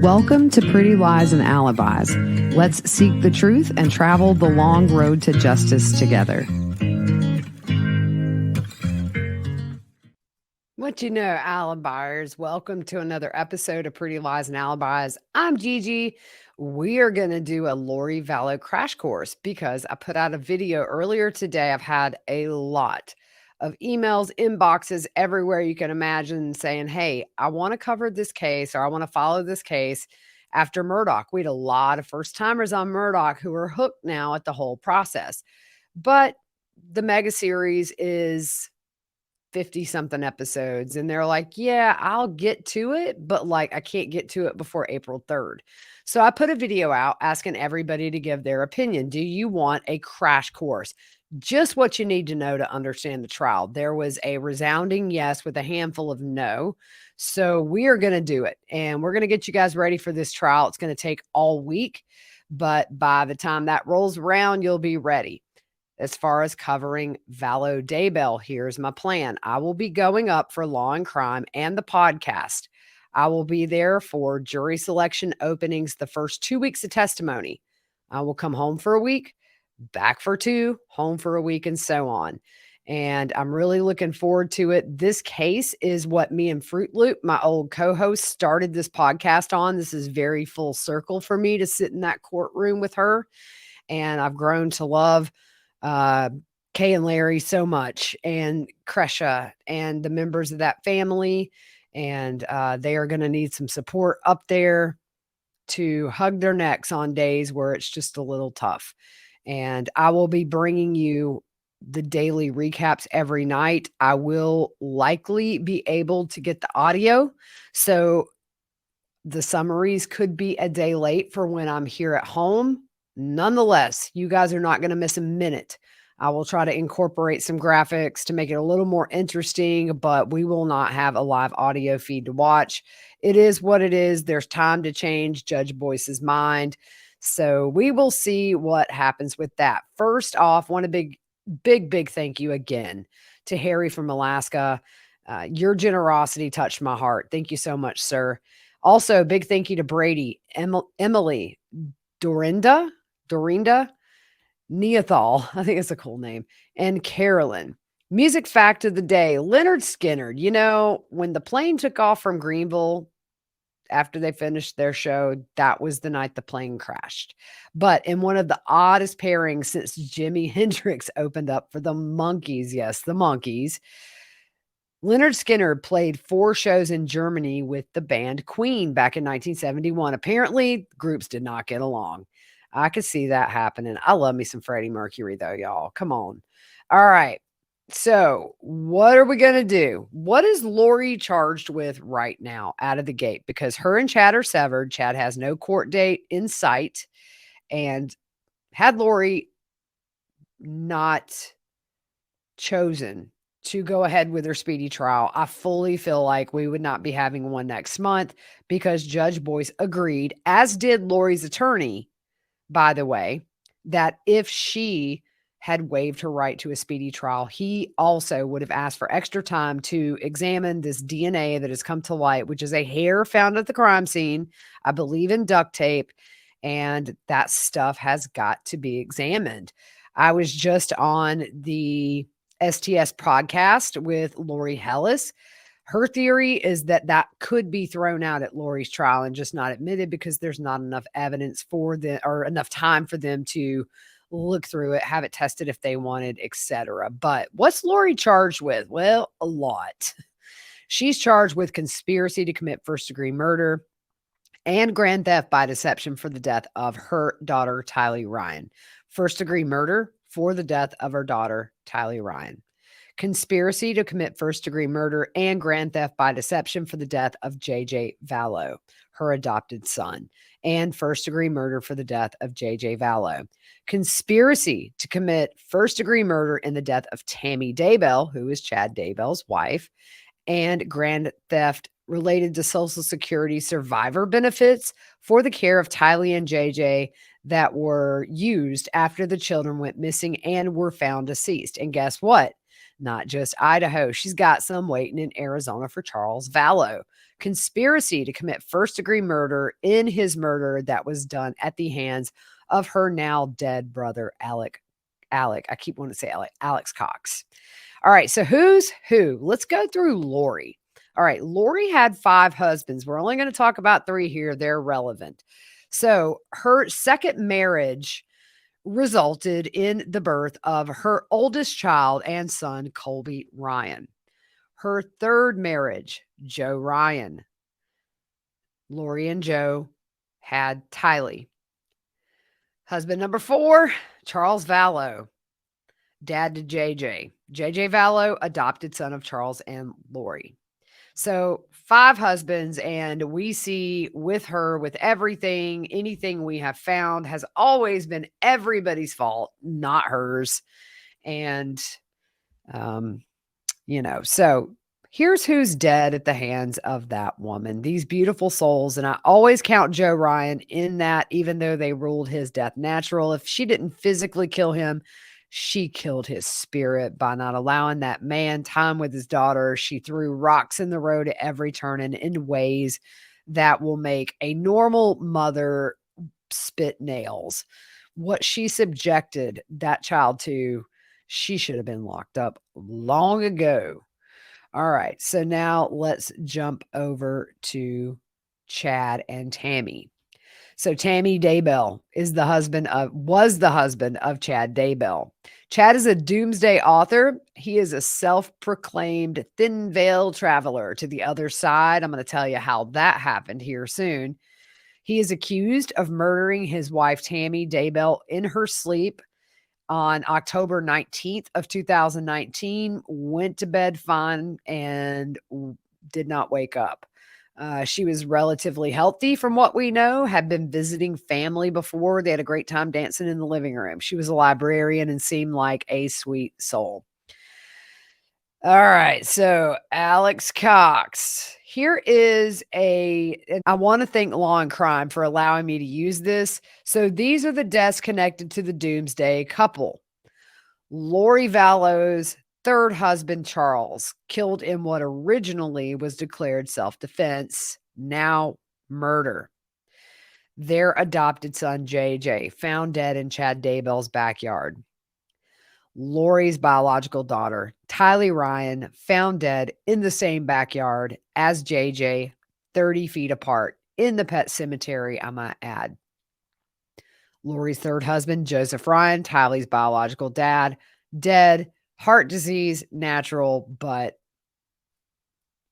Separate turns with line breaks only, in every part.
Welcome to Pretty Lies and Alibis. Let's seek the truth and travel the long road to justice together. What you know, Alibis. Welcome to another episode of Pretty Lies and Alibis. I'm Gigi. We are going to do a Lori Vallow crash course because I put out a video earlier today. I've had a lot of emails, inboxes everywhere you can imagine saying, hey, I want to cover this case or I want to follow this case after Murdaugh. We had a lot of first timers on Murdaugh who are hooked now at the whole process. But the mega series is 50 something episodes. And they're like, yeah, I'll get to it, but like I can't get to it before April 3rd. So I put a video out asking everybody to give their opinion. Do you want a crash course? Just what you need to know to understand the trial. There was a resounding yes with a handful of no. So we are going to do it. And we're going to get you guys ready for this trial. It's going to take all week. But by the time that rolls around, you'll be ready. As far as covering Vallow Daybell, here's my plan. I will be going up for Law and Crime and the podcast. I will be there for jury selection openings the first 2 weeks of testimony. I will come home for a week, back for 2, home for a week, and so on. And I'm really looking forward to it. This case is what me and Fruit Loop, my old co-host, started this podcast on. This is very full circle for me to sit in that courtroom with her. And I've grown to love Kay and Larry so much, and Kresha and the members of that family. And they are going to need some support up there to hug their necks on days where it's just a little tough. And I will be bringing you the daily recaps every night. I will likely be able to get the audio. So the summaries could be a day late for when I'm here at home. Nonetheless, you guys are not going to miss a minute. I will try to incorporate some graphics to make it a little more interesting, but we will not have a live audio feed to watch. It is what it is. There's time to change Judge Boyce's mind. So we will see what happens with that. First off, want a big thank you again to Harry from Alaska. Your generosity touched my heart. Thank you so much, sir. Also, big thank you to Brady, Emily, Dorinda, Neathal, I think it's a cool name, and Carolyn. Music fact of the day, Leonard Skinner. You know, when the plane took off from Greenville after they finished their show, that was the night the plane crashed. But in one of the oddest pairings since Jimi Hendrix opened up for the Monkees, yes, the Monkees, Leonard Skinner played 4 shows in Germany with the band Queen back in 1971. Apparently, groups did not get along. I could see that happening. I love me some Freddie Mercury, though, y'all. Come on. All right. So what are we going to do? What is Lori charged with right now out of the gate? Because her and Chad are severed. Chad has no court date in sight. And had Lori not chosen to go ahead with her speedy trial, I fully feel like we would not be having one next month because Judge Boyce agreed, as did Lori's attorney, by the way, that if she had waived her right to a speedy trial, he also would have asked for extra time to examine this DNA that has come to light, which is a hair found at the crime scene, I believe in duct tape, and that stuff has got to be examined. I was just on the STS podcast with Lori Hellis. Her theory is that that could be thrown out at Lori's trial and just not admitted because there's not enough evidence for them or enough time for them to look through it, have it tested if they wanted, etc. But what's Lori charged with? Well, a lot. She's charged with conspiracy to commit first-degree murder and grand theft by deception for the death of her daughter, Tylee Ryan. First-degree murder for the death of her daughter, Tylee Ryan. Conspiracy to commit first-degree murder and grand theft by deception for the death of J.J. Vallow, her adopted son, and first-degree murder for the death of J.J. Vallow. Conspiracy to commit first-degree murder in the death of Tammy Daybell, who is Chad Daybell's wife, and grand theft related to Social Security survivor benefits for the care of Tylee and JJ that were used after the children went missing and were found deceased. And guess what? not just Idaho. She's got some waiting in Arizona for Charles Vallow. Conspiracy to commit first-degree murder in his murder that was done at the hands of her now dead brother, I keep wanting to say Alex Cox. All right, so who's who? Let's go through Lori. All right, Lori had 5 husbands. We're only going to talk about 3 here. They're relevant. So her second marriage resulted in the birth of her oldest child and son, Colby Ryan. Her third marriage, Joe Ryan. Lori and Joe had Tylee. Husband number 4, Charles Vallow, dad to JJ. JJ Vallow, adopted son of Charles and Lori. So 5 husbands, and we see with her, with everything, anything we have found has always been everybody's fault, not hers. And, so here's who's dead at the hands of that woman, these beautiful souls. And I always count Joe Ryan in that, even though they ruled his death natural. If she didn't physically kill him, she killed his spirit by not allowing that man time with his daughter. She threw rocks in the road at every turn and in ways that will make a normal mother spit nails. What she subjected that child to, she should have been locked up long ago. All right, so now let's jump over to Chad and Tammy. So Tammy Daybell was the husband of Chad Daybell. Chad is a doomsday author. He is a self-proclaimed thin veil traveler to the other side. I'm going to tell you how that happened here soon. He is accused of murdering his wife, Tammy Daybell, in her sleep on October 19th of 2019, went to bed fine and did not wake up. She was relatively healthy from what we know, had been visiting family before. They had a great time dancing in the living room. She was a librarian and seemed like a sweet soul. All right, so Alex Cox. Here is I want to thank Law and Crime for allowing me to use this. So these are the deaths connected to the Doomsday couple. Lori Vallow's third husband, Charles, killed in what originally was declared self-defense, now murder. Their adopted son, JJ, found dead in Chad Daybell's backyard. Lori's biological daughter, Tylee Ryan, found dead in the same backyard as JJ, 30 feet apart in the pet cemetery, I might add. Lori's third husband, Joseph Ryan, Tylee's biological dad, dead, heart disease, natural, but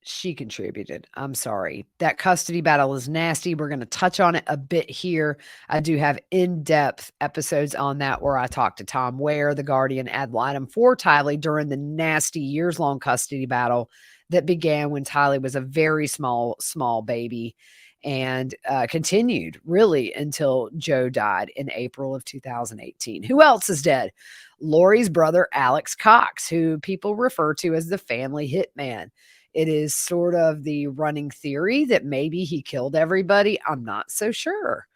she contributed. I'm sorry. That custody battle is nasty. We're going to touch on it a bit here. I do have in-depth episodes on that where I talk to Tom Ware, the guardian ad litem for Tylee during the nasty years-long custody battle that began when Tylee was a very small baby and continued really until Joe died in April of 2018. Who else is dead? Lori's brother, Alex Cox, who people refer to as the family hitman. It is sort of the running theory that maybe he killed everybody. I'm not so sure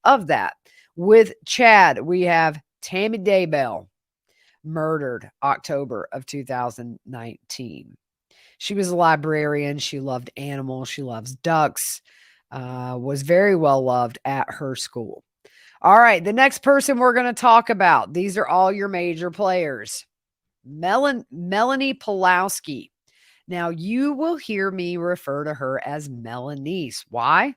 of that. With Chad, we have Tammy Daybell, murdered October of 2019. She was a librarian. She loved animals. She loves ducks. Was very well loved at her school. All right, the next person we're going to talk about, these are all your major players. Melanie Pulowski. Now, you will hear me refer to her as Melanice. Why?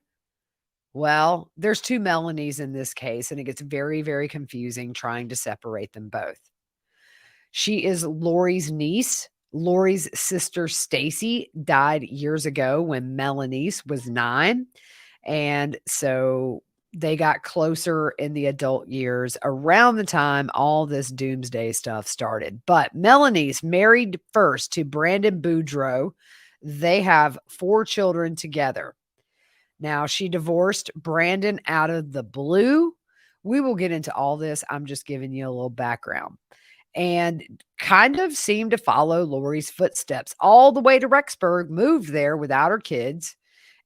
Well, there's 2 Melanies in this case, and it gets very, very confusing trying to separate them both. She is Lori's niece. Lori's sister, Stacy, died years ago when Melanice was 9. And so they got closer in the adult years around the time all this doomsday stuff started. But Melanice married first to Brandon Boudreaux. They have 4 children together. Now, she divorced Brandon out of the blue. We will get into all this. I'm just giving you a little background. And kind of seemed to follow Lori's footsteps all the way to Rexburg, moved there without her kids,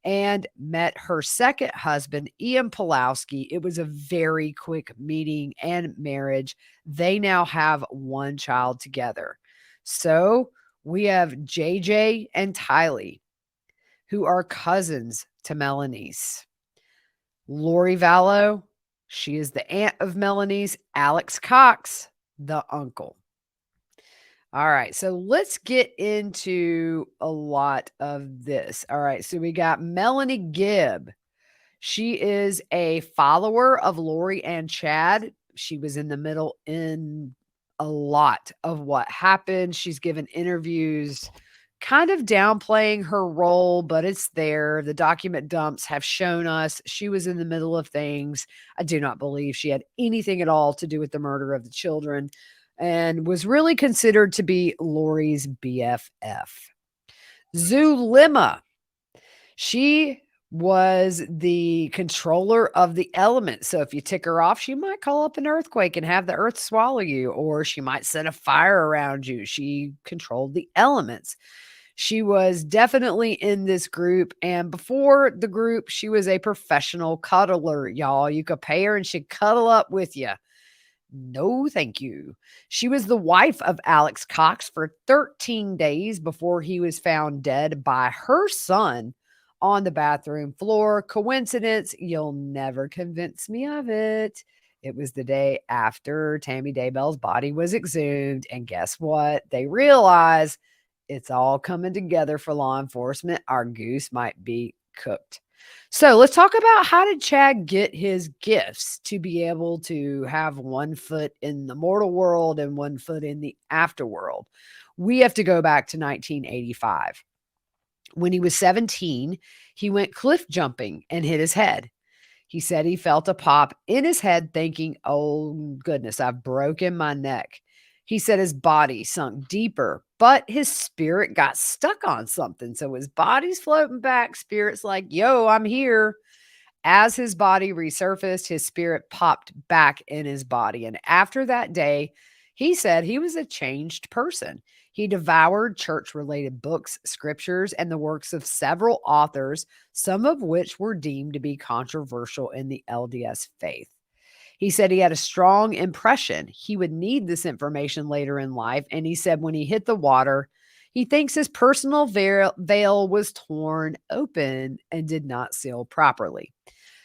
and met her second husband, Ian Pulowski. It was a very quick meeting and marriage. They now have 1 child together. So we have JJ and Tylee, who are cousins to Melanie's. Lori Vallow, she is the aunt of Melanie's. Alex Cox, the uncle. All right, so let's get into a lot of this. All right, so we got Melanie Gibb. She is a follower of Lori and Chad. She was in the middle in a lot of what happened. She's given interviews kind of downplaying her role, but it's there. The document dumps have shown us she was in the middle of things. I do not believe she had anything at all to do with the murder of the children and was really considered to be Lori's BFF. Zulima, she was the controller of the elements. So if you tick her off, she might call up an earthquake and have the earth swallow you, or she might set a fire around you. She controlled the elements. She was definitely in this group. And before the group, she was a professional cuddler, y'all. You could pay her and she'd cuddle up with you. No, thank you. She was the wife of Alex Cox for 13 days before he was found dead by her son on the bathroom floor. Coincidence? You'll never convince me of it. It was the day after Tammy Daybell's body was exhumed. And guess what? They realize it's all coming together for law enforcement. Our goose might be cooked. So let's talk about, how did Chad get his gifts to be able to have one foot in the mortal world and one foot in the afterworld? We have to go back to 1985. When he was 17, he went cliff jumping and hit his head. He said he felt a pop in his head, thinking, oh goodness, I've broken my neck. He said his body sunk deeper, but his spirit got stuck on something. So his body's floating back. Spirit's like, yo, I'm here. As his body resurfaced, his spirit popped back in his body. And after that day, he said he was a changed person. He devoured church related books, scriptures, and the works of several authors, some of which were deemed to be controversial in the LDS faith. He said he had a strong impression he would need this information later in life. And he said when he hit the water, he thinks his personal veil was torn open and did not seal properly.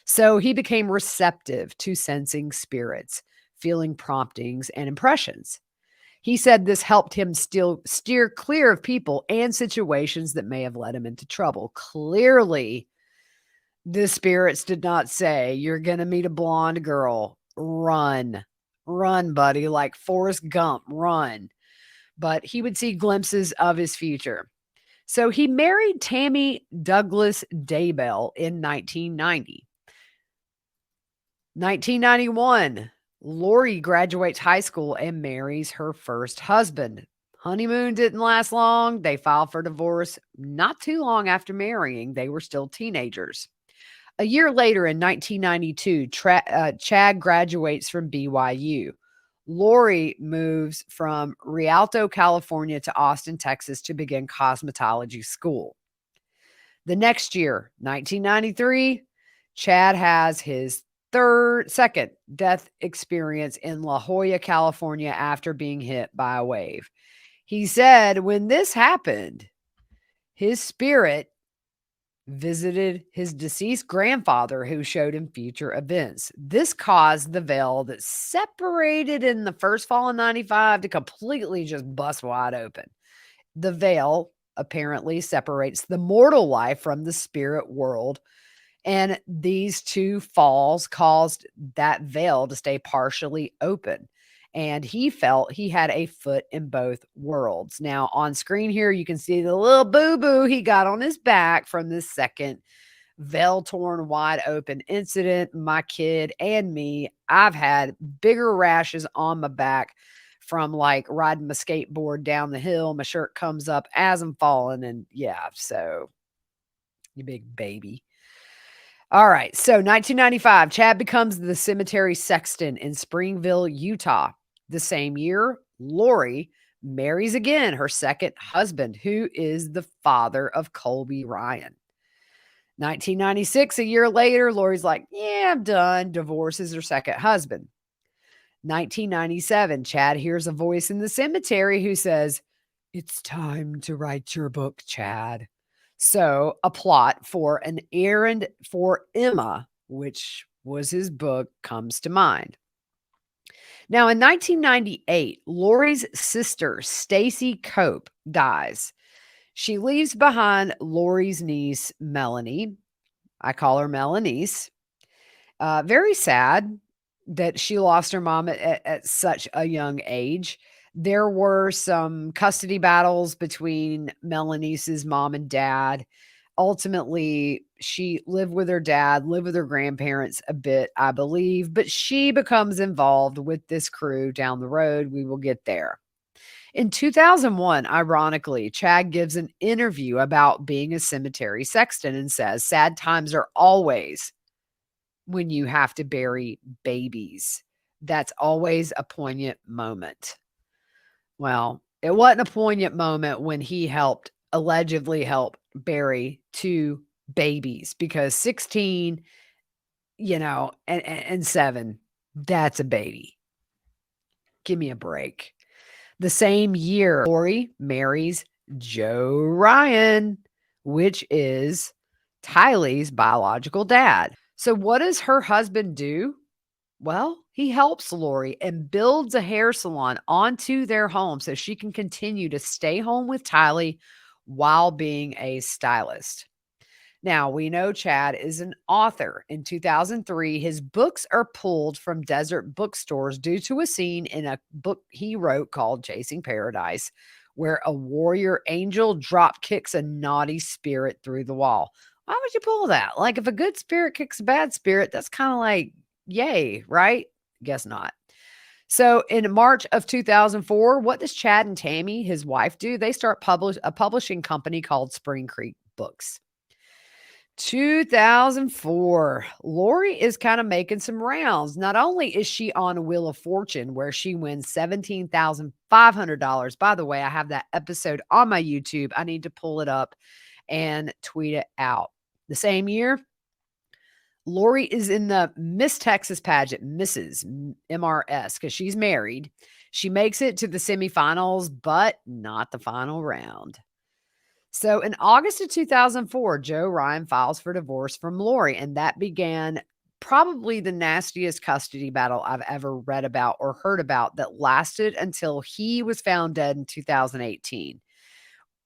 So he became receptive to sensing spirits, feeling promptings and impressions. He said this helped him still steer clear of people and situations that may have led him into trouble. Clearly, the spirits did not say, you're going to meet a blonde girl. Run. Run, buddy, like Forrest Gump, run. But he would see glimpses of his future. So he married Tammy Douglas Daybell in 1990. 1991, Lori graduates high school and marries her first husband. Honeymoon didn't last long. They filed for divorce not too long after marrying. They were still teenagers. A year later in 1992, Chad graduates from BYU. Lori moves from Rialto, California to Austin, Texas to begin cosmetology school. The next year, 1993, Chad has his second death experience in La Jolla, California after being hit by a wave. He said when this happened, his spirit visited his deceased grandfather who showed him future events. This caused the veil that separated in the first fall of 95 to completely just bust wide open. The veil apparently separates the mortal life from the spirit world. And these two falls caused that veil to stay partially open. And he felt he had a foot in both worlds. Now, on screen here, you can see the little boo-boo he got on his back from this second veil torn wide open incident. My kid and me, I've had bigger rashes on my back from like riding my skateboard down the hill. My shirt comes up as I'm falling. And yeah, so you big baby. All right. So 1995, Chad becomes the cemetery sexton in Springville, Utah. The same year, Lori marries again her second husband, who is the father of Colby Ryan. 1996, a year later, Lori's like, yeah, I'm done. Divorces her second husband. 1997, Chad hears a voice in the cemetery who says, It's time to write your book, Chad. So, a plot for An Errand for Emma, which was his book, comes to mind. Now, in 1998, Lori's sister, Stacy Cope, dies. She leaves behind Lori's niece, Melanie. I call her Melanice. Very sad that she lost her mom at such a young age. There were some custody battles between Melanice's mom and dad. Ultimately, she lived with her dad, lived with her grandparents a bit, I believe, but she becomes involved with this crew down the road. We will get there. In 2001, ironically, Chad gives an interview about being a cemetery sexton and says, sad times are always when you have to bury babies. That's always a poignant moment. Well, it wasn't a poignant moment when he allegedly helped bury two babies because 16, and 7, that's a baby. Give me a break. The same year, Lori marries Joe Ryan, which is Tylee's biological dad. So, what does her husband do? Well, he helps Lori and builds a hair salon onto their home so she can continue to stay home with Tylee while being a stylist. Now, we know Chad is an author. In 2003, his books are pulled from desert bookstores due to a scene in a book he wrote called Chasing Paradise, where a warrior angel drop kicks a naughty spirit through the wall. Why would you pull that? Like, if a good spirit kicks a bad spirit, that's kind of like, yay, right? Guess not. So in March of 2004, what does Chad and Tammy, his wife, do? They start a publishing company called Spring Creek Books. 2004, Lori is kind of making some rounds. Not only is she on Wheel of Fortune, where she wins $17,500. By the way, I have that episode on my YouTube. I need to pull it up and tweet it out. The same year, Lori is in the Miss Texas pageant, Mrs. MRS, because she's married. She makes it to the semifinals, but not the final round. So in August of 2004, Joe Ryan files for divorce from Lori, and that began probably the nastiest custody battle I've ever read about or heard about that lasted until he was found dead in 2018.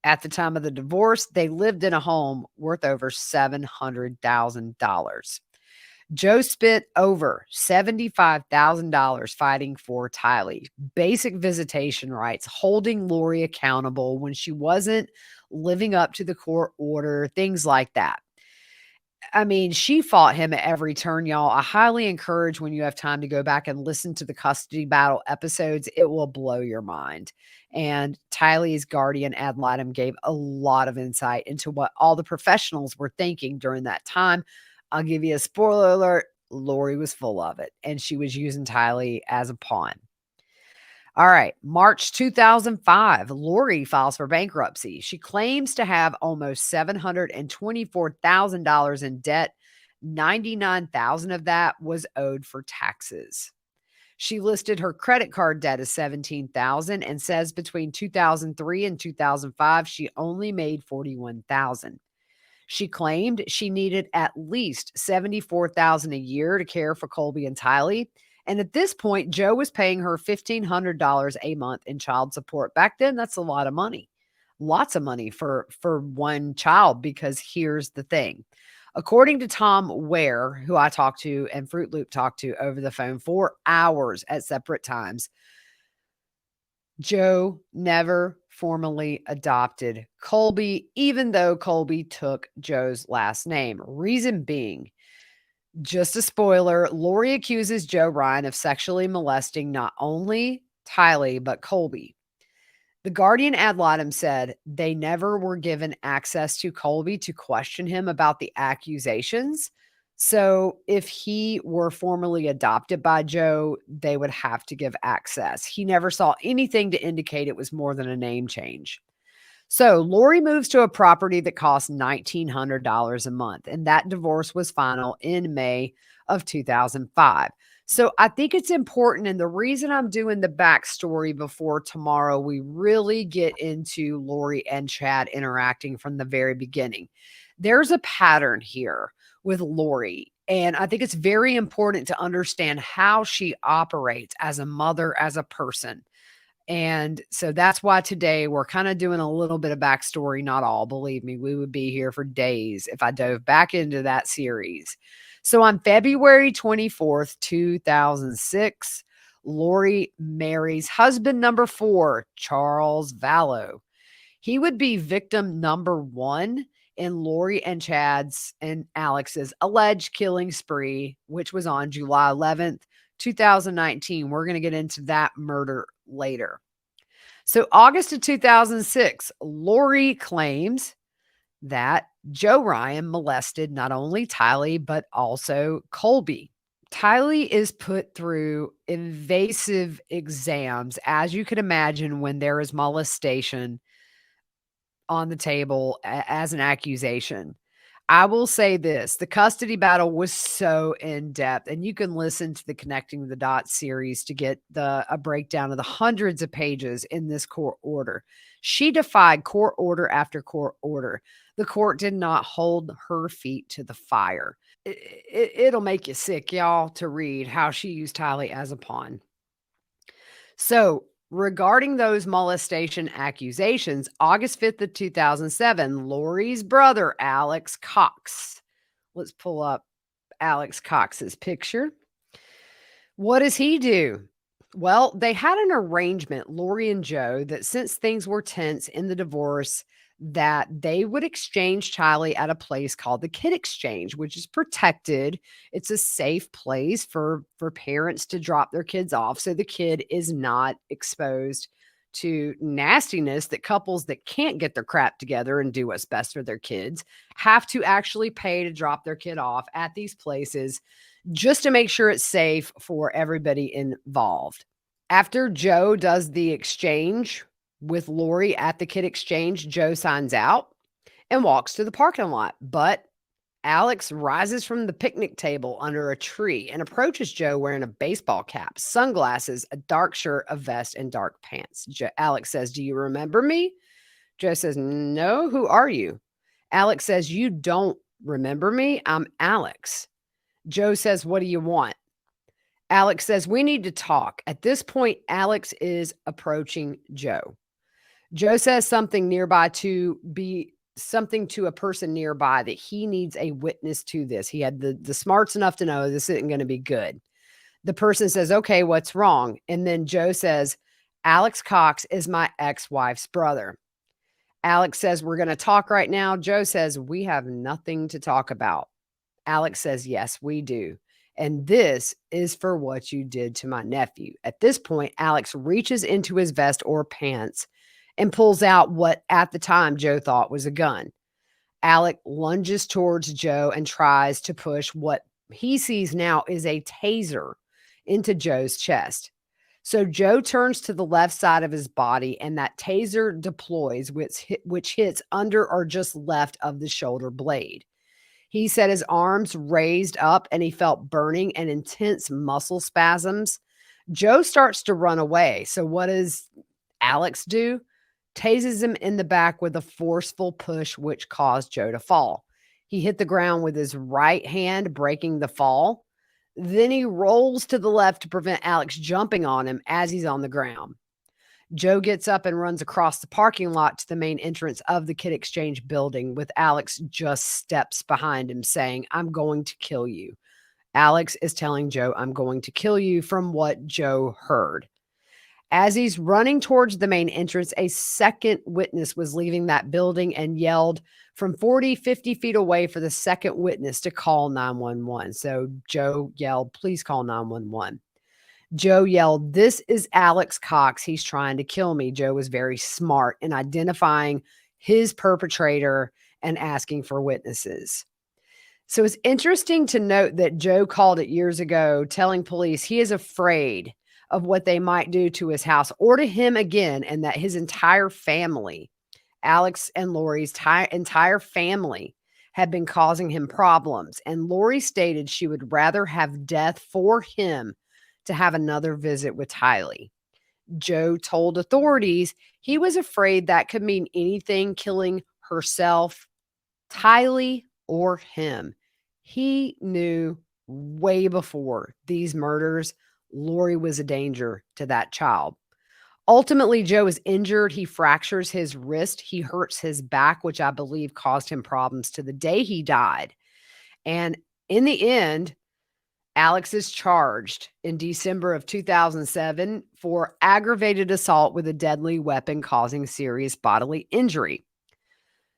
At the time of the divorce, they lived in a home worth over $700,000. Joe spent over $75,000 fighting for Tylee, basic visitation rights, holding Lori accountable when she wasn't living up to the court order, things like that. I mean, she fought him at every turn, y'all. I highly encourage when you have time to go back and listen to the custody battle episodes. It will blow your mind. And Tylee's guardian, ad litem, gave a lot of insight into what all the professionals were thinking during that time. I'll give you a spoiler alert. Lori was full of it, and she was using Tylee as a pawn. All right, March 2005, Lori files for bankruptcy. She claims to have almost $724,000 in debt. $99,000 of that was owed for taxes. She listed her credit card debt as $17,000 and says between 2003 and 2005 she only made $41,000. She claimed she needed at least $74,000 a year to care for Colby and Tylee. And at this point, Joe was paying her $1,500 a month in child support. Back then, that's a lot of money. Lots of money for one child, because here's the thing. According to Tom Ware, who I talked to and Fruit Loop talked to over the phone for hours at separate times, Joe never formally adopted Colby, even though Colby took Joe's last name. Reason being, just a spoiler, Lori accuses Joe Ryan of sexually molesting not only Tylee, but Colby. The Guardian ad litem said they never were given access to Colby to question him about the accusations. So if he were formally adopted by Joe, they would have to give access. He never saw anything to indicate it was more than a name change. So Lori moves to a property that costs $1,900 a month, and that divorce was final in May of 2005. So I think it's important. And the reason I'm doing the backstory before tomorrow, we really get into Lori and Chad interacting from the very beginning. There's a pattern here with Lori. And I think it's very important to understand how she operates as a mother, as a person. And so that's why today we're kind of doing a little bit of backstory, not all. Believe me, we would be here for days if I dove back into that series. So on February 24th, 2006, Lori marries husband number 4, Charles Vallow. He would be victim number 1 in Lori and Chad's and Alex's alleged killing spree, which was on July 11th, 2019. We're going to get into that murder later. So, August of 2006, Lori claims that Joe Ryan molested not only Tylee, but also Colby. Tylee is put through invasive exams, as you can imagine, when there is molestation on the table as an accusation. I will say this, the custody battle was so in depth, and you can listen to the Connecting the Dots series to get a breakdown of the hundreds of pages in this court order. She defied court order after court order. The court did not hold her feet to the fire. It'll make you sick, y'all, to read how she used Tylee as a pawn. So, regarding those molestation accusations, August 5th of 2007, Lori's brother, Alex Cox. Let's pull up Alex Cox's picture. What does he do? Well, they had an arrangement, Lori and Joe, that since things were tense in the divorce, that they would exchange Tylee at a place called the Kid Exchange, which is protected. It's a safe place for parents to drop their kids off so the kid is not exposed to nastiness that couples that can't get their crap together and do what's best for their kids have to actually pay to drop their kid off at these places just to make sure it's safe for everybody involved. After Joe does the exchange with Lori at the Kid Exchange, Joe signs out and walks to the parking lot. But Alex rises from the picnic table under a tree and approaches Joe wearing a baseball cap, sunglasses, a dark shirt, a vest, and dark pants. Alex says, "Do you remember me?" Joe says, "No, who are you?" Alex says, "You don't remember me? I'm Alex." Joe says, "What do you want?" Alex says, "We need to talk." At this point, Alex is approaching Joe. Joe says something to a person nearby that he needs a witness to this. He had the smarts enough to know this isn't going to be good. The person says, "Okay, what's wrong?" And then Joe says, "Alex Cox is my ex-wife's brother." Alex says, "We're going to talk right now." Joe says, "We have nothing to talk about." Alex says, "Yes, we do. And this is for what you did to my nephew." At this point, Alex reaches into his vest or pants and pulls out what at the time Joe thought was a gun. Alex lunges towards Joe and tries to push what he sees now is a taser into Joe's chest. So Joe turns to the left side of his body and that taser deploys, which hits under or just left of the shoulder blade. He said his arms raised up and he felt burning and intense muscle spasms. Joe starts to run away. So what does Alex do? Tases him in the back with a forceful push, which caused Joe to fall. He hit the ground with his right hand, breaking the fall. Then he rolls to the left to prevent Alex jumping on him as he's on the ground. Joe gets up and runs across the parking lot to the main entrance of the Kid Exchange building with Alex just steps behind him saying, "I'm going to kill you." Alex is telling Joe, "I'm going to kill you," from what Joe heard. As he's running towards the main entrance, a second witness was leaving that building and yelled from 40, 50 feet away for the second witness to call 911. So Joe yelled, "Please call 911." Joe yelled, "This is Alex Cox. He's trying to kill me." Joe was very smart in identifying his perpetrator and asking for witnesses. So it's interesting to note that Joe called it years ago, telling police he is afraid of what they might do to his house or to him again, and that his entire family, Alex and Lori's entire family, had been causing him problems, and Lori stated she would rather have death for him to have another visit with Tylee. Joe told authorities he was afraid that could mean anything, killing herself, Tylee, or him. He knew way before these murders Lori was a danger to that child. Ultimately, Joe is injured. He fractures his wrist. He hurts his back, which I believe caused him problems to the day he died. And in the end, Alex is charged in December of 2007 for aggravated assault with a deadly weapon causing serious bodily injury.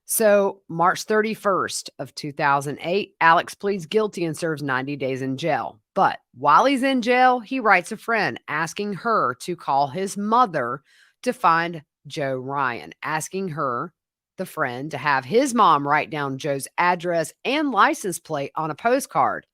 So, March 31st of 2008, Alex pleads guilty and serves 90 days in jail. But while he's in jail, he writes a friend asking her to call his mother to find Joe Ryan, asking her, the friend, to have his mom write down Joe's address and license plate on a postcard.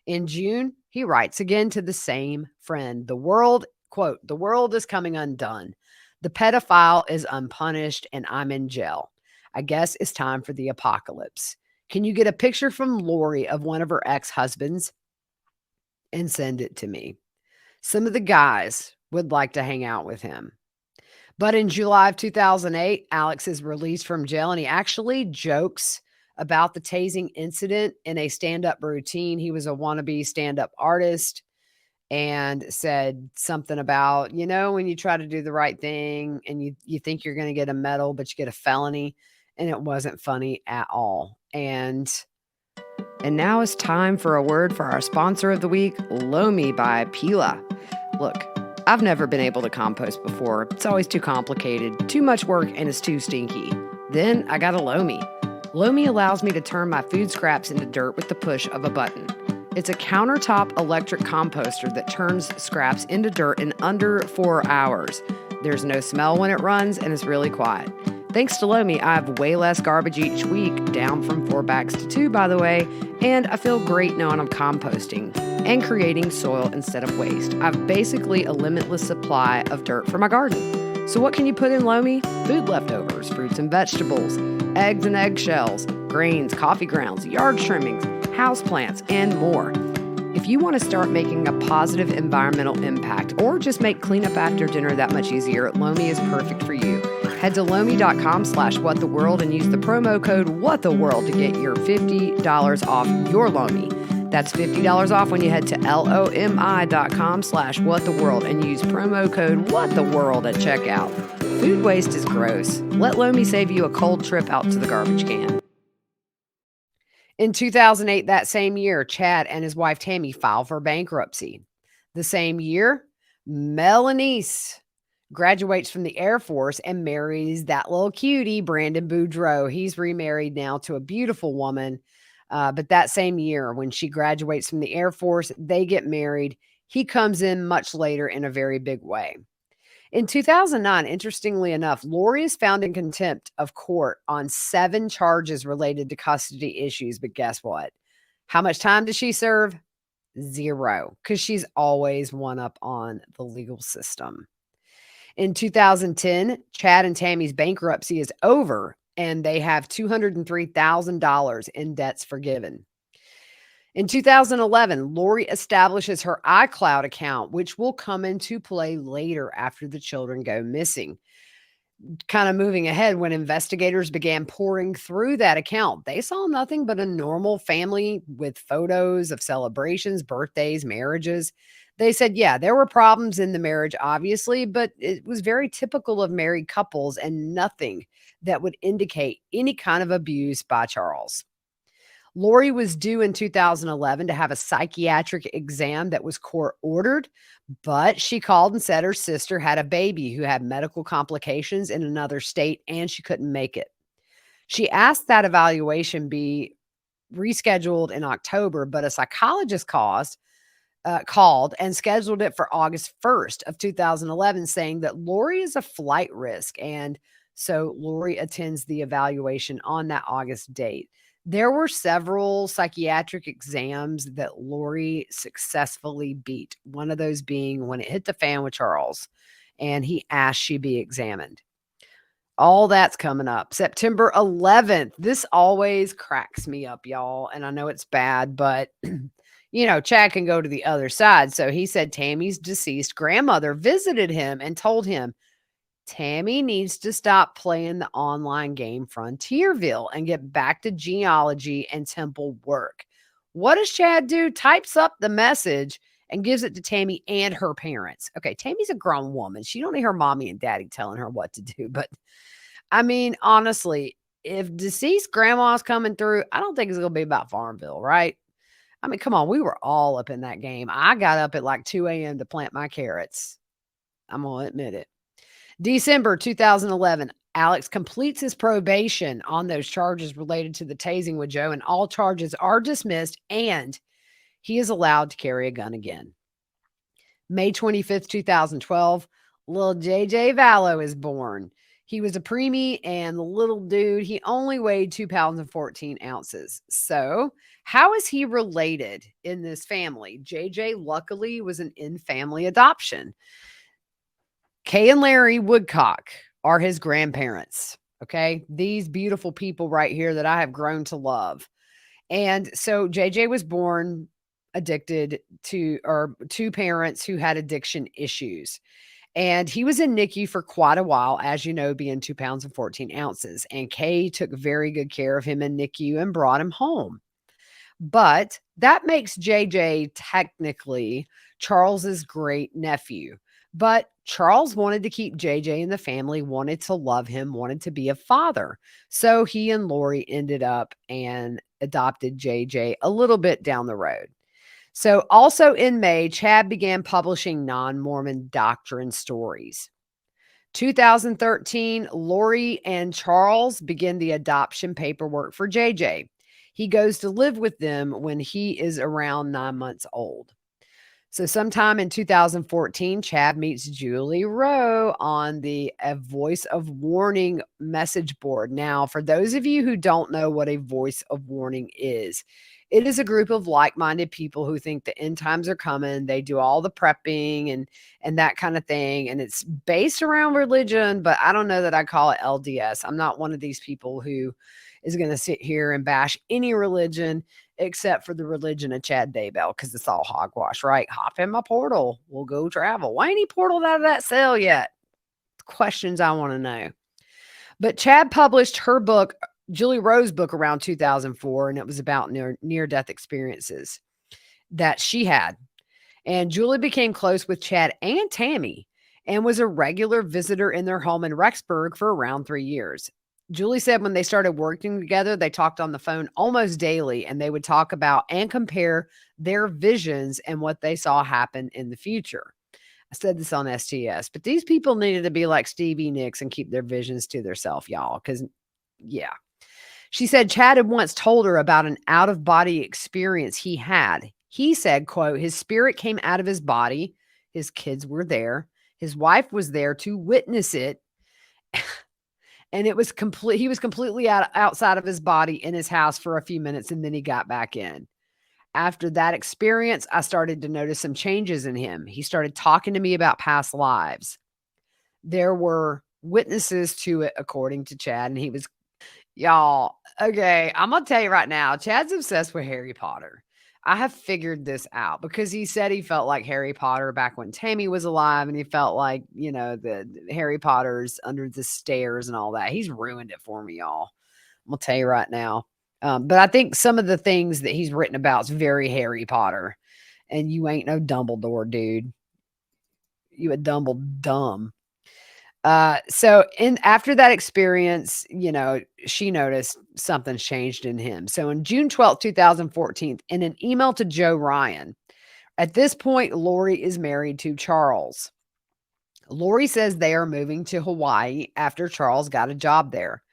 In June, he writes again to the same friend. The world, quote, the world is coming undone. The pedophile is unpunished and I'm in jail. I guess it's time for the apocalypse. Can you get a picture from Lori of one of her ex-husbands and send it to me? Some of the guys would like to hang out with him. But in July of 2008, Alex is released from jail, and he actually jokes about the tasing incident in a stand-up routine. He was a wannabe stand-up artist and said something about, when you try to do the right thing and you think you're going to get a medal, but you get a felony. And it wasn't funny at all. And now it's time for a word for our sponsor of the week, Lomi by Pila. Look, I've never been able to compost before. It's always too complicated, too much work, and it's too stinky. Then I got a Lomi. Lomi allows me to turn my food scraps into dirt with the push of a button. It's a countertop electric composter that turns scraps into dirt in under 4 hours. There's no smell when it runs, and it's really quiet. Thanks to Lomi, I have way less garbage each week, down from 4 bags to 2, by the way, and I feel great knowing I'm composting and creating soil instead of waste. I've basically a limitless supply of dirt for my garden. So what can you put in Lomi? Food leftovers, fruits and vegetables, eggs and eggshells, grains, coffee grounds, yard trimmings, houseplants, and more. If you want to start making a positive environmental impact or just make cleanup after dinner that much easier, Lomi is perfect for you. Head to lomi.com/whattheworld and use the promo code WhatTheWorld to get your $50 off your Lomi. That's $50 off when you head to lomi.com/whattheworld and use promo code WhatTheWorld at checkout. Food waste is gross. Let Lomi save you a cold trip out to the garbage can. In 2008, that same year, Chad and his wife Tammy filed for bankruptcy. The same year, Melanice graduates from the Air Force and marries that little cutie, Brandon Boudreaux. He's remarried now to a beautiful woman. But that same year, when she graduates from the Air Force, they get married. He comes in much later in a very big way. In 2009, interestingly enough, Lori is found in contempt of court on 7 charges related to custody issues. But guess what? How much time does she serve? 0, because she's always one up on the legal system. In 2010, Chad and Tammy's bankruptcy is over, and they have $203,000 in debts forgiven. In 2011, Lori establishes her iCloud account, which will come into play later after the children go missing. Kind of moving ahead, when investigators began pouring through that account, they saw nothing but a normal family with photos of celebrations, birthdays, marriages. They said, yeah, there were problems in the marriage, obviously, but it was very typical of married couples and nothing that would indicate any kind of abuse by Charles. Lori was due in 2011 to have a psychiatric exam that was court ordered, but she called and said her sister had a baby who had medical complications in another state and she couldn't make it. She asked that evaluation be rescheduled in October, but a psychologist called and scheduled it for August 1st of 2011, saying that Lori is a flight risk. And so Lori attends the evaluation on that August date. There were several psychiatric exams that Lori successfully beat, one of those being when it hit the fan with Charles and he asked she be examined. All that's coming up. September 11th. This always cracks me up, y'all. And I know it's bad, but Chad can go to the other side. So he said Tammy's deceased grandmother visited him and told him Tammy needs to stop playing the online game Frontierville and get back to genealogy and temple work. What does Chad do? Types up the message and gives it to Tammy and her parents. Okay, Tammy's a grown woman. She don't need her mommy and daddy telling her what to do. But I mean, honestly, if deceased grandma's coming through, I don't think it's gonna be about Farmville, right? I mean, come on, we were all up in that game. I got up at like 2 a.m. to plant my carrots. I'm gonna admit it. December 2011, Alex completes his probation on those charges related to the tasing with Joe, and all charges are dismissed, and he is allowed to carry a gun again. May 25th, 2012, little JJ Vallow is born. He was a preemie, and the little dude, he only weighed 2 pounds and 14 ounces. So, how is he related in this family? JJ, luckily, was an in family adoption. Kay and Larry Woodcock are his grandparents. Okay. These beautiful people right here that I have grown to love. And so JJ was born addicted to, or two parents who had addiction issues. And he was in NICU for quite a while, as you know, being 2 pounds and 14 ounces. And Kay took very good care of him in NICU and brought him home. But that makes JJ technically Charles's great nephew. But Charles wanted to keep JJ in the family, wanted to love him, wanted to be a father. So he and Lori ended up and adopted JJ a little bit down the road. So also in May, Chad began publishing non-Mormon doctrine stories. 2013, Lori and Charles begin the adoption paperwork for JJ. He goes to live with them when he is around 9 months old. So sometime in 2014, Chad meets Julie Rowe on the A Voice of Warning message board. Now, for those of you who don't know what a Voice of Warning is, it is a group of like-minded people who think the end times are coming. They do all the prepping and that kind of thing. And it's based around religion, but I don't know that I call it LDS. I'm not one of these people who is going to sit here and bash any religion except for the religion of Chad Daybell, because it's all hogwash, right? Hop in my portal. We'll go travel. Why ain't he portaled out of that cell yet? Questions I want to know. But Chad published her book, Julie Rowe's book, around 2004, and it was about near-death experiences that she had. And Julie became close with Chad and Tammy and was a regular visitor in their home in Rexburg for around 3 years. Julie said when they started working together, they talked on the phone almost daily, and they would talk about and compare their visions and what they saw happen in the future. I said this on STS, but these people needed to be like Stevie Nicks and keep their visions to themselves, y'all. Because, yeah. She said Chad had once told her about an out-of-body experience he had. He said, quote, his spirit came out of his body. His kids were there. His wife was there to witness it. And it was complete. He was completely outside of his body in his house for a few minutes, and then he got back in. After that experience, I started to notice some changes in him. He started talking to me about past lives. There were witnesses to it, according to Chad, and he was, y'all, okay, I'm going to tell you right now, Chad's obsessed with Harry Potter. I have figured this out because he said he felt like Harry Potter back when Tammy was alive, and he felt like, the Harry Potter's under the stairs and all that. He's ruined it for me, y'all. I'm going to tell you right now. But I think some of the things that he's written about is very Harry Potter. And you ain't no Dumbledore, dude. You a dumb. So after that experience, she noticed something's changed in him. So in June 12th, 2014, in an email to Joe Ryan, at this point, Lori is married to Charles. Lori says they are moving to Hawaii after Charles got a job there.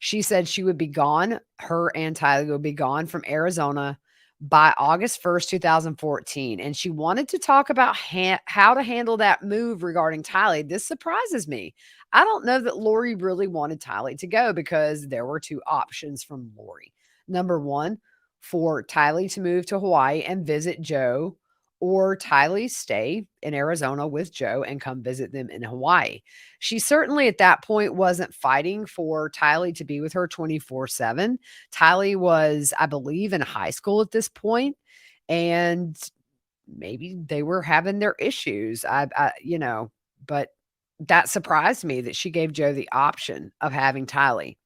She said she would be gone. Her and Tyler would be gone from Arizona by August 1st, 2014. And she wanted to talk about how to handle that move regarding Tyler. This surprises me. I don't know that Lori really wanted Tyler to go because there were two options from Lori. Number one, for Tyler to move to Hawaii and visit Joe, or Tylee stay in Arizona with Joe and come visit them in Hawaii. She certainly at that point wasn't fighting for Tylee to be with her 24/7. Tylee was, I believe, in high school at this point, and maybe they were having their issues. But that surprised me that she gave Joe the option of having Tylee.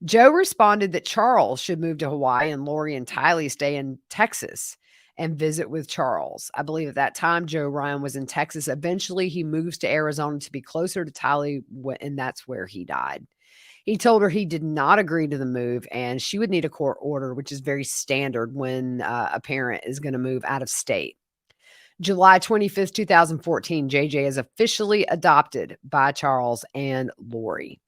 Joe responded that Charles should move to Hawaii and Lori and Tylee stay in Texas and visit with Charles. I believe at that time Joe Ryan was in Texas. Eventually, he moves to Arizona to be closer to Tylee, and that's where he died. He told her he did not agree to the move and she would need a court order, which is very standard when a parent is going to move out of state. July 25th, 2014, JJ is officially adopted by Charles and Lori.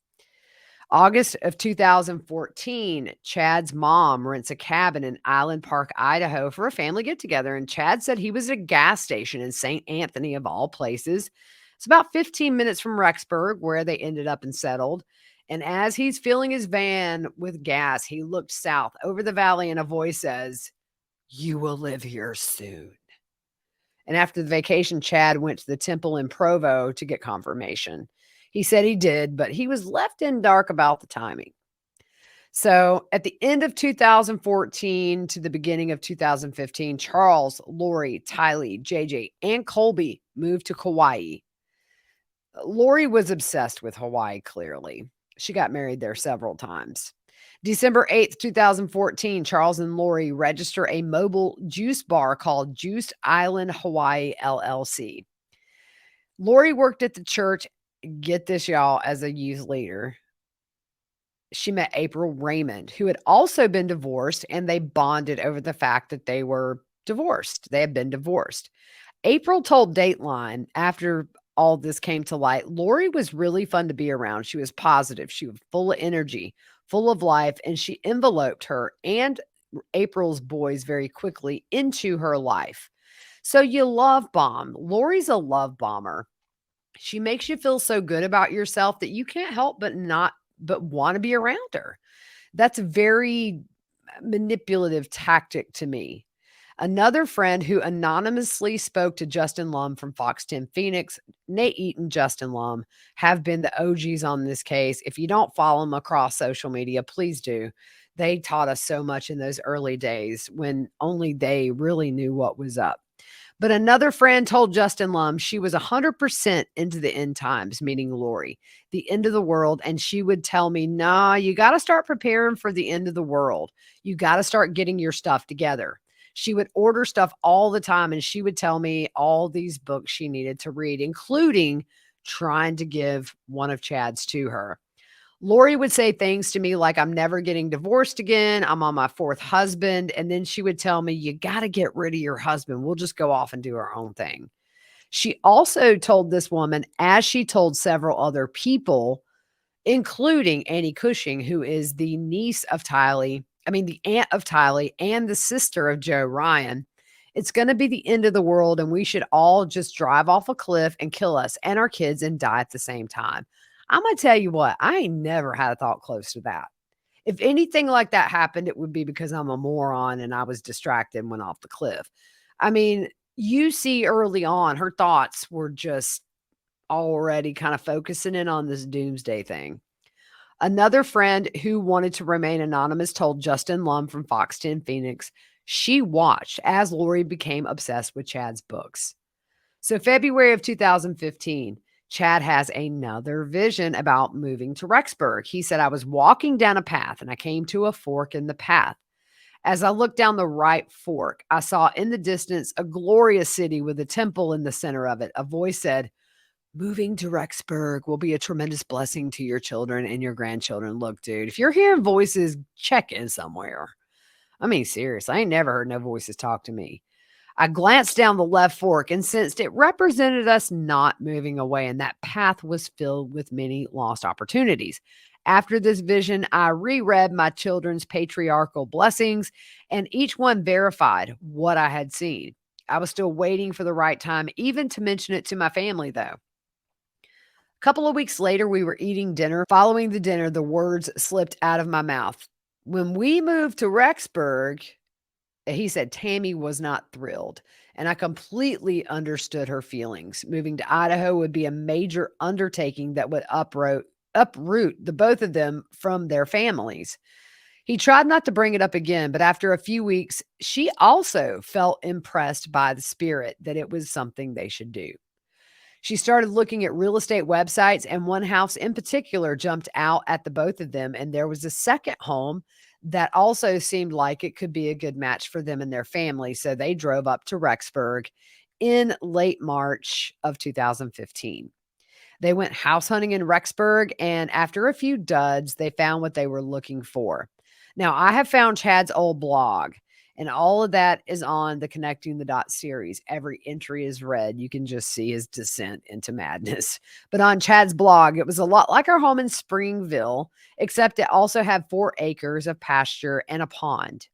August of 2014, Chad's mom rents a cabin in Island Park, Idaho for a family get together. And Chad said he was at a gas station in St. Anthony, of all places. It's about 15 minutes from Rexburg, where they ended up and settled. And as he's filling his van with gas, he looked south over the valley and a voice says, "You will live here soon." And after the vacation, Chad went to the temple in Provo to get confirmation. He said he did, but he was left in dark about the timing. So at the end of 2014 to the beginning of 2015, Charles, Lori, Tylee, JJ, and Colby moved to Kauai. Lori was obsessed with Hawaii, clearly. She got married there several times. December 8th, 2014, Charles and Lori register a mobile juice bar called Juice Island Hawaii LLC. Lori worked at the church, get this, y'all, as a youth leader. She met April Raymond, who had also been divorced, and they bonded over the fact that they were divorced. They had been divorced. April told Dateline after all this came to light, Lori was really fun to be around. She was positive. She was full of energy, full of life, and she enveloped her and April's boys very quickly into her life. So you love bomb. Lori's a love bomber. She makes you feel so good about yourself that you can't help but want to be around her. That's a very manipulative tactic to me. Another friend who anonymously spoke to Justin Lum from Fox 10 Phoenix, Nate Eaton, Justin Lum, have been the OGs on this case. If you don't follow them across social media, please do. They taught us so much in those early days when only they really knew what was up. But another friend told Justin Lum she was 100% into the end times, meaning Lori, the end of the world. And she would tell me, nah, you got to start preparing for the end of the world. You got to start getting your stuff together. She would order stuff all the time, and she would tell me all these books she needed to read, including trying to give one of Chad's to her. Lori would say things to me like, "I'm never getting divorced again. I'm on my fourth husband." And then she would tell me, "You got to get rid of your husband. We'll just go off and do our own thing." She also told this woman, as she told several other people, including Annie Cushing, who is the niece of Tylee, the aunt of Tylee and the sister of Joe Ryan, it's going to be the end of the world and we should all just drive off a cliff and kill us and our kids and die at the same time. I'm going to tell you what, I ain't never had a thought close to that. If anything like that happened, it would be because I'm a moron and I was distracted and went off the cliff. I mean, you see early on, her thoughts were just already kind of focusing in on this doomsday thing. Another friend who wanted to remain anonymous told Justin Lum from Fox 10 Phoenix she watched as Lori became obsessed with Chad's books. So February of 2015, Chad has another vision about moving to Rexburg. He said, "I was walking down a path and I came to a fork in the path. As I looked down the right fork, I saw in the distance a glorious city with a temple in the center of it. A voice said, 'Moving to Rexburg will be a tremendous blessing to your children and your grandchildren.'" Look, dude, if you're hearing voices, check in somewhere. Serious. I ain't never heard no voices talk to me. I glanced down the left fork and sensed it represented us not moving away, and that path was filled with many lost opportunities. After this vision, I reread my children's patriarchal blessings, and each one verified what I had seen. I was still waiting for the right time, even to mention it to my family, though. A couple of weeks later, we were eating dinner. Following the dinner, the words slipped out of my mouth. "When we moved to Rexburg," He said Tammy was not thrilled, and I completely understood her feelings. Moving to Idaho would be a major undertaking that would uproot the both of them from their families. He tried not to bring it up again, but after a few weeks, she also felt impressed by the spirit that it was something they should do. She started looking at real estate websites, and one house in particular jumped out at the both of them. And there was a second home that also seemed like it could be a good match for them and their family. So they drove up to Rexburg in late March of 2015. They went house hunting in Rexburg, and after a few duds, they found what they were looking for. Now, I have found Chad's old blog, and all of that is on the Connecting the Dots series. Every entry is read. You can just see his descent into madness. But on Chad's blog, it was a lot like our home in Springville, except it also had 4 acres of pasture and a pond.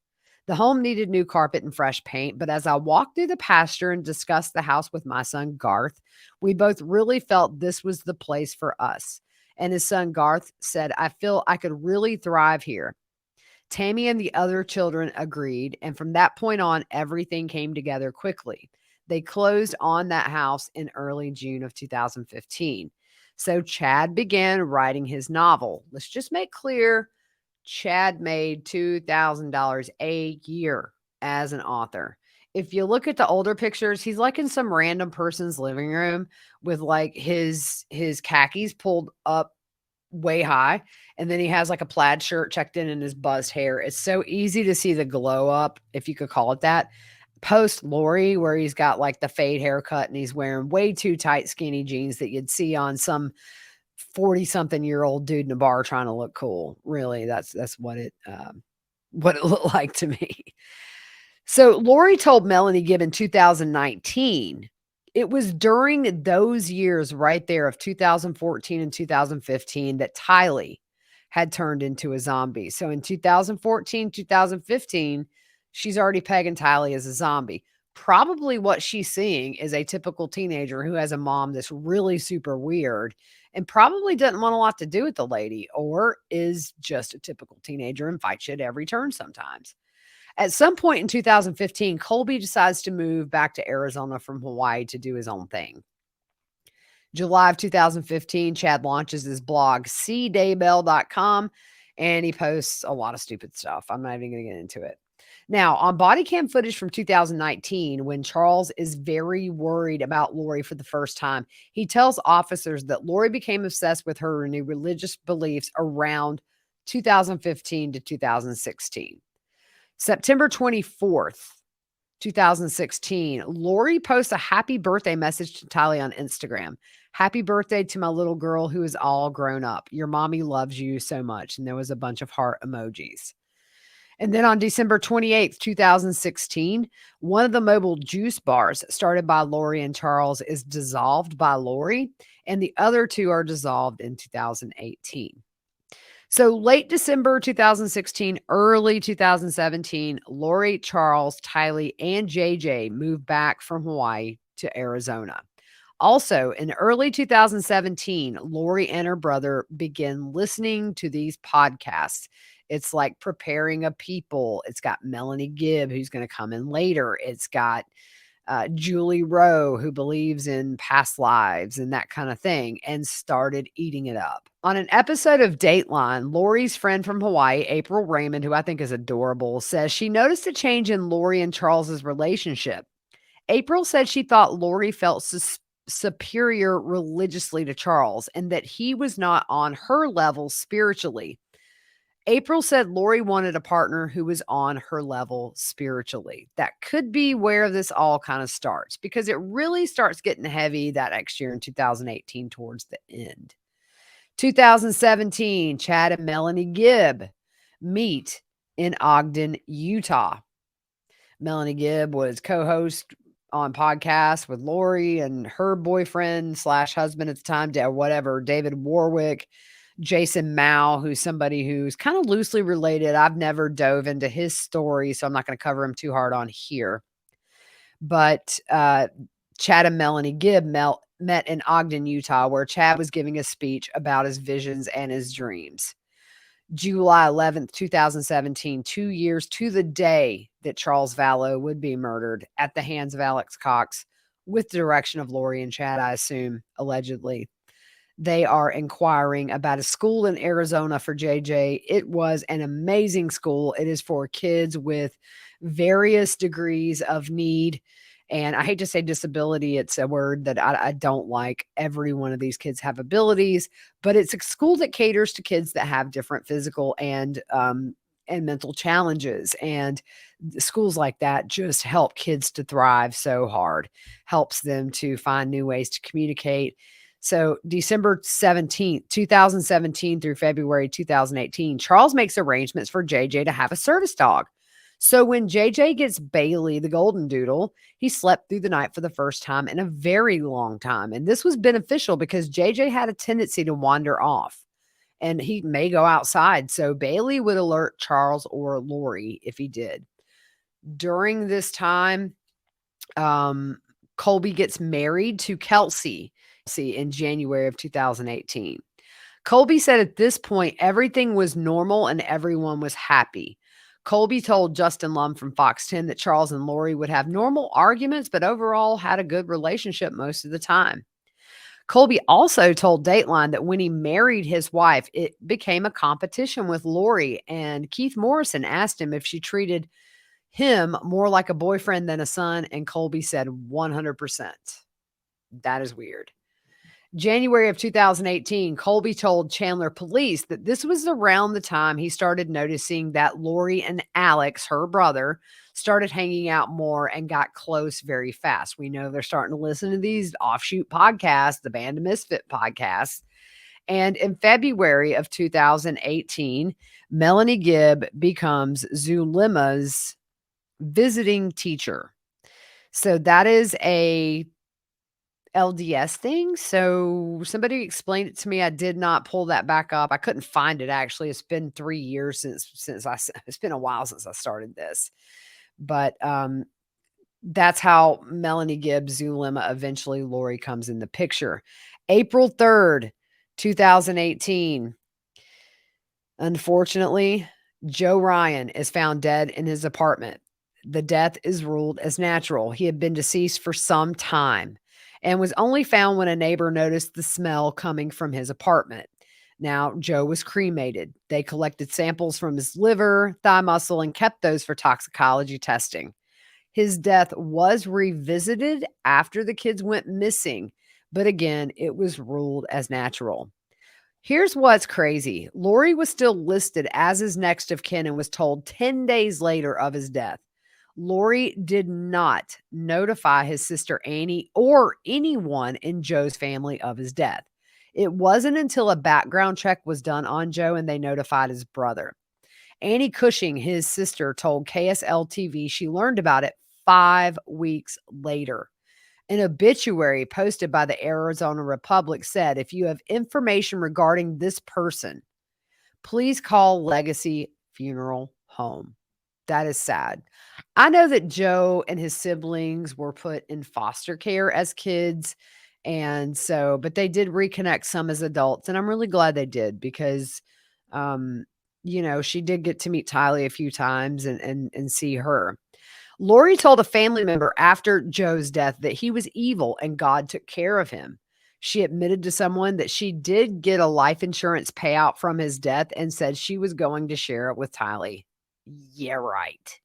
The home needed new carpet and fresh paint, but as I walked through the pasture and discussed the house with my son Garth, we both really felt this was the place for us. And his son Garth said, I feel I could really thrive here. Tammy and the other children agreed, and from that point on, everything came together quickly. They closed on that house in early June of 2015. So Chad began writing his novel. Let's just make clear Chad made $2,000 a year as an author. If you look at the older pictures, he's like in some random person's living room with like his khakis pulled up way high, and then he has like a plaid shirt checked in his buzzed hair. It's so easy to see the glow up, if you could call it that. Post Lori, where he's got like the fade haircut and he's wearing way too tight skinny jeans that you'd see on some 40-something-year-old dude in a bar trying to look cool. Really, that's what it looked like to me. So Lori told Melanie Gibb in 2019, it was during those years right there of 2014 and 2015 that Tylee had turned into a zombie. So in 2014, 2015, she's already pegging Tylee as a zombie. Probably what she's seeing is a typical teenager who has a mom that's really super weird and probably doesn't want a lot to do with the lady, or is just a typical teenager and fights shit every turn sometimes. At some point in 2015, Colby decides to move back to Arizona from Hawaii to do his own thing. July of 2015, Chad launches his blog, cdaybell.com, and he posts a lot of stupid stuff. I'm not even going to get into it. Now, on body cam footage from 2019, when Charles is very worried about Lori for the first time, he tells officers that Lori became obsessed with her new religious beliefs around 2015 to 2016. September 24th, 2016, Lori posts a happy birthday message to Tylee on Instagram. Happy birthday to my little girl who is all grown up. Your mommy loves you so much. And there was a bunch of heart emojis. And then on December 28th, 2016, one of the mobile juice bars started by Lori and Charles is dissolved by Lori, and the other 2 are dissolved in 2018. So late December 2016, early 2017, Lori, Charles, Tylee, and JJ moved back from Hawaii to Arizona. Also, in early 2017, Lori and her brother began listening to these podcasts. It's like Preparing a People. It's got Melanie Gibb, who's going to come in later. It's got Julie Rowe, who believes in past lives and that kind of thing, and started eating it up. On an episode of Dateline, Lori's friend from Hawaii, April Raymond, who I think is adorable, says she noticed a change in Lori and Charles's relationship. April said she thought Lori felt superior religiously to Charles and that he was not on her level spiritually. April said Lori wanted a partner who was on her level spiritually. That could be where this all kind of starts, because it really starts getting heavy that next year in 2018 towards the end. 2017, Chad and Melanie Gibb meet in Ogden, Utah. Melanie Gibb was co-host on podcasts with Lori and her boyfriend / husband at the time, whatever, David Warwick. Jason Mao, who's somebody who's kind of loosely related. I've never dove into his story, so I'm not going to cover him too hard on here. But Chad and Melanie Gibb met in Ogden, Utah, where Chad was giving a speech about his visions and his dreams. July 11th, 2017, 2 years to the day that Charles Vallow would be murdered at the hands of Alex Cox with the direction of Lori and Chad, I assume, allegedly. They are inquiring about a school in Arizona for JJ. It was an amazing school. It is for kids with various degrees of need. And I hate to say disability, it's a word that I don't like. Every one of these kids have abilities, but it's a school that caters to kids that have different physical and mental challenges. And schools like that just help kids to thrive so hard, helps them to find new ways to communicate. So December 17th, 2017 through February 2018, Charles makes arrangements for JJ to have a service dog. So when JJ gets Bailey, the golden doodle, he slept through the night for the first time in a very long time. And this was beneficial because JJ had a tendency to wander off and he may go outside. So Bailey would alert Charles or Lori if he did. During this time, Colby gets married to Kelsey in January of 2018. Colby said at this point, everything was normal and everyone was happy. Colby told Justin Lum from Fox 10 that Charles and Lori would have normal arguments, but overall had a good relationship most of the time. Colby also told Dateline that when he married his wife, it became a competition with Lori, and Keith Morrison asked him if she treated him more like a boyfriend than a son, and Colby said 100%. That is weird. January of 2018, Colby told Chandler police that this was around the time he started noticing that Lori and Alex, her brother, started hanging out more and got close very fast. We know they're starting to listen to these offshoot podcasts, the Band of Misfit podcasts. And in February of 2018, Melanie Gibb becomes Zulima's visiting teacher. So that is a LDS thing. So somebody explained it to me. I did not pull that back up. I couldn't find it actually. It's been 3 years it's been a while since I started this. But that's how Melanie Gibbs Zulima, eventually Lori, comes in the picture. April 3rd, 2018. Unfortunately, Joe Ryan is found dead in his apartment. The death is ruled as natural. He had been deceased for some time and was only found when a neighbor noticed the smell coming from his apartment. Now, Joe was cremated. They collected samples from his liver, thigh muscle, and kept those for toxicology testing. His death was revisited after the kids went missing, but again, it was ruled as natural. Here's what's crazy. Lori was still listed as his next of kin and was told 10 days later of his death. Lori did not notify his sister Annie or anyone in Joe's family of his death. It wasn't until a background check was done on Joe and they notified his brother. Annie Cushing, his sister, told KSL TV she learned about it 5 weeks later. An obituary posted by the Arizona Republic said, if you have information regarding this person, please call Legacy Funeral Home. That is sad. I know that Joe and his siblings were put in foster care as kids. And so, but they did reconnect some as adults. And I'm really glad they did because, she did get to meet Tylee a few times and see her. Lori told a family member after Joe's death that he was evil and God took care of him. She admitted to someone that she did get a life insurance payout from his death and said she was going to share it with Tylee. Yeah, right.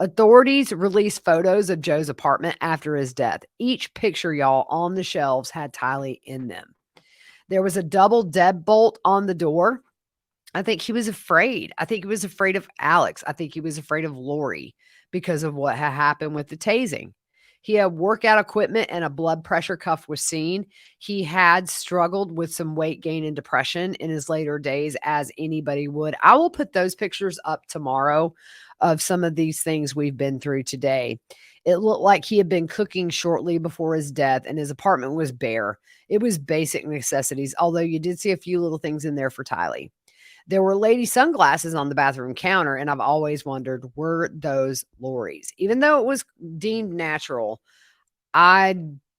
Authorities released photos of Joe's apartment after his death. Each picture, y'all, on the shelves had Tylee in them. There was a double deadbolt on the door. I think he was afraid. I think he was afraid of Alex. I think he was afraid of Lori because of what had happened with the tasing. He had workout equipment and a blood pressure cuff was seen. He had struggled with some weight gain and depression in his later days, as anybody would. I will put those pictures up tomorrow of some of these things we've been through today. It looked like he had been cooking shortly before his death, and his apartment was bare. It was basic necessities, although you did see a few little things in there for Tylee. There were lady sunglasses on the bathroom counter, and I've always wondered, were those Lori's? Even though it was deemed natural, I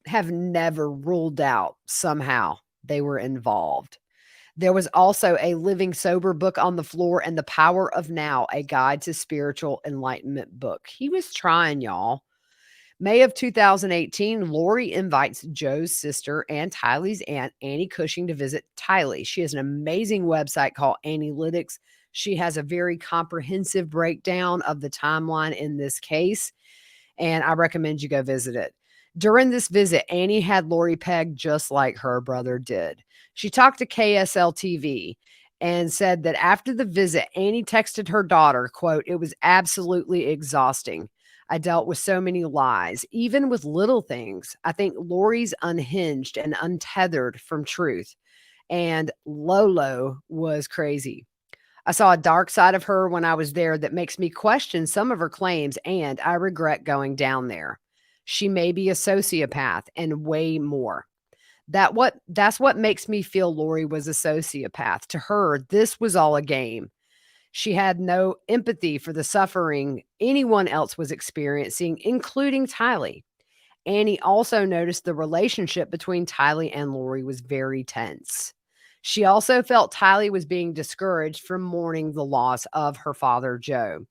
have never ruled out somehow they were involved. There was also a Living Sober book on the floor and The Power of Now, a guide to spiritual enlightenment book. He was trying, y'all. May of 2018, Lori invites Joe's sister and Tylee's aunt, Annie Cushing, to visit Tylee. She has an amazing website called Analytics. She has a very comprehensive breakdown of the timeline in this case, and I recommend you go visit it. During this visit, Annie had Lori pegged just like her brother did. She talked to KSL TV and said that after the visit, Annie texted her daughter, quote, "It was absolutely exhausting. I dealt with so many lies, even with little things. I think Lori's unhinged and untethered from truth. And Lolo was crazy. I saw a dark side of her when I was there that makes me question some of her claims, and I regret going down there. She may be a sociopath and way more. That's what makes me feel Lori was a sociopath. To her, this was all a game. She had no empathy for the suffering anyone else was experiencing, including Tylee. Annie also noticed the relationship between Tylee and Lori was very tense. She also felt Tylee was being discouraged from mourning the loss of her father, Joe.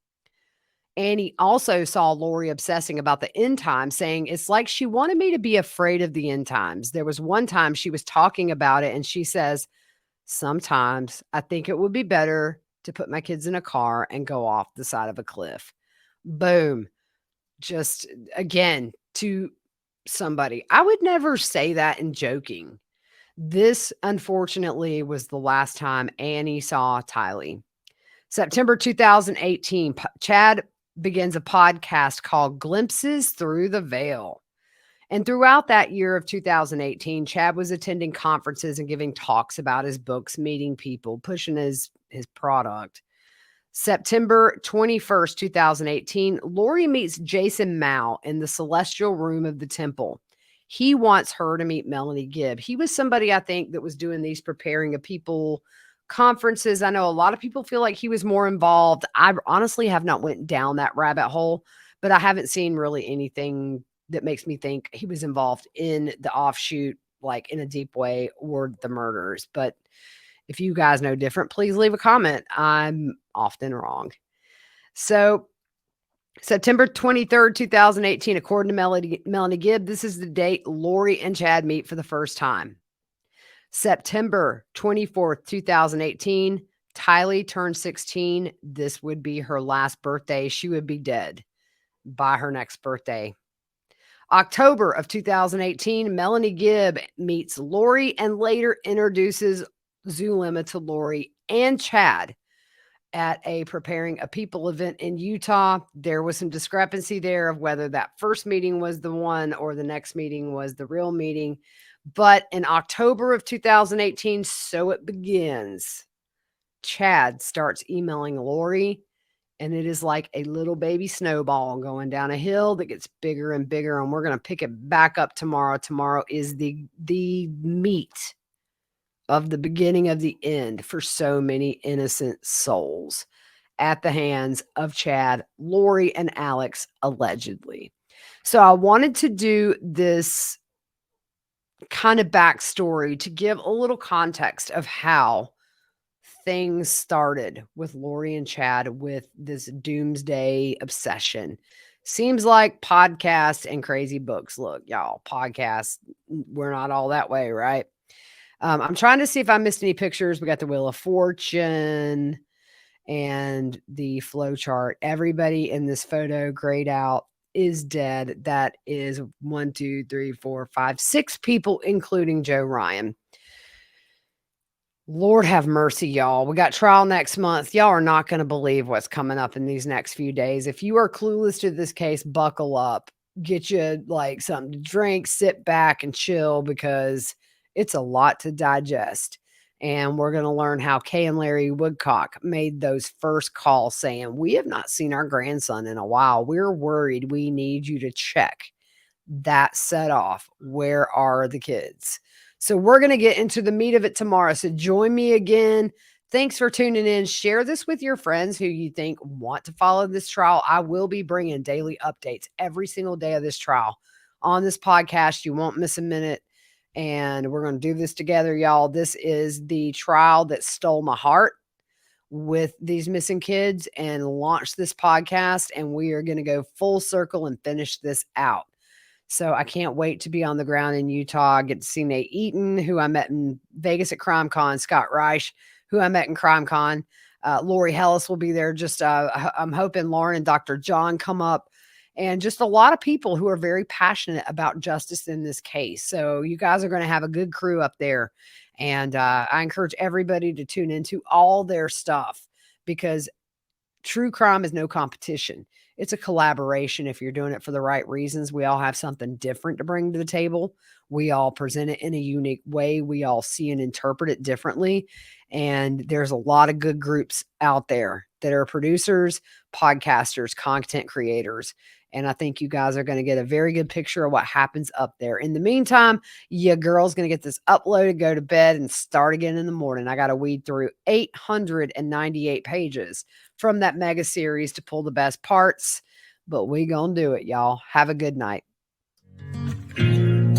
Annie also saw Lori obsessing about the end times, saying, "It's like she wanted me to be afraid of the end times." There was one time she was talking about it and she says, "Sometimes I think it would be better to put my kids in a car and go off the side of a cliff." Boom. Just again, to somebody. I would never say that in joking. This, unfortunately, was the last time Annie saw Tylee. September 2018, Chad begins a podcast called Glimpses Through the Veil. And throughout that year of 2018, Chad was attending conferences and giving talks about his books, meeting people, pushing his product. September 21st, 2018, Lori meets Jason Mao in the celestial room of the temple. He wants her to meet Melanie Gibb. He was somebody, I think, that was doing these preparing of people conferences. I know a lot of people feel like he was more involved. I honestly have not went down that rabbit hole, but I haven't seen really anything that makes me think he was involved in the offshoot, like in a deep way, or the murders. But if you guys know different, please leave a comment. I'm often wrong. So September 23rd, 2018, according to Melanie Gibb, this is the date Lori and Chad meet for the first time. September 24th, 2018, Tylee turned 16. This would be her last birthday. She would be dead by her next birthday. October of 2018, Melanie Gibb meets Lori and later introduces Zulema to Lori and Chad at a preparing a people event in Utah. There was some discrepancy there of whether that first meeting was the one or the next meeting was the real meeting. But in October of 2018, so it begins, Chad starts emailing Lori, and it is like a little baby snowball going down a hill that gets bigger and bigger, and we're going to pick it back up tomorrow. Tomorrow is the meat of the beginning of the end for so many innocent souls at the hands of Chad, Lori, and Alex, allegedly. So I wanted to do this kind of backstory to give a little context of how things started with Lori and Chad with this doomsday obsession. Seems like podcasts and crazy books. Look, y'all, podcasts, we're not all that way, right? I'm trying to see if I missed any pictures. We got the Wheel of Fortune and the flow chart. Everybody in this photo grayed out is dead. That is 1, 2, 3, 4, 5, 6 people, including Joe Ryan. Lord have mercy, y'all. We got trial next month. Y'all are not going to believe what's coming up in these next few days. If you are clueless to this case, buckle up. Get you like something to drink, sit back and chill, because it's a lot to digest. And we're going to learn how Kay and Larry Woodcock made those first calls saying, "We have not seen our grandson in a while. We're worried. We need you to check." That set off, where are the kids? So we're going to get into the meat of it tomorrow. So join me again. Thanks for tuning in. Share this with your friends who you think want to follow this trial. I will be bringing daily updates every single day of this trial on this podcast. You won't miss a minute. and we're going to do this together, y'all. This is the trial that stole my heart with these missing kids and launch this podcast. And we are going to go full circle and finish this out. So I can't wait to be on the ground in Utah. I get to see Nate Eaton, who I met in Vegas at CrimeCon, Scott Reich, who I met in CrimeCon. Lori Hellis will be there. Just I'm hoping Lauren and Dr. John come up, and just a lot of people who are very passionate about justice in this case. So you guys are going to have a good crew up there. And I encourage everybody to tune into all their stuff, because true crime is no competition. It's a collaboration if you're doing it for the right reasons. We all have something different to bring to the table. We all present it in a unique way. We all see and interpret it differently. And there's a lot of good groups out there that are producers, podcasters, content creators. And I think you guys are going to get a very good picture of what happens up there. In the meantime, your girl's going to get this uploaded, go to bed, and start again in the morning. I got to weed through 898 pages from that mega series to pull the best parts, but we gonna do it, y'all. Have a good night.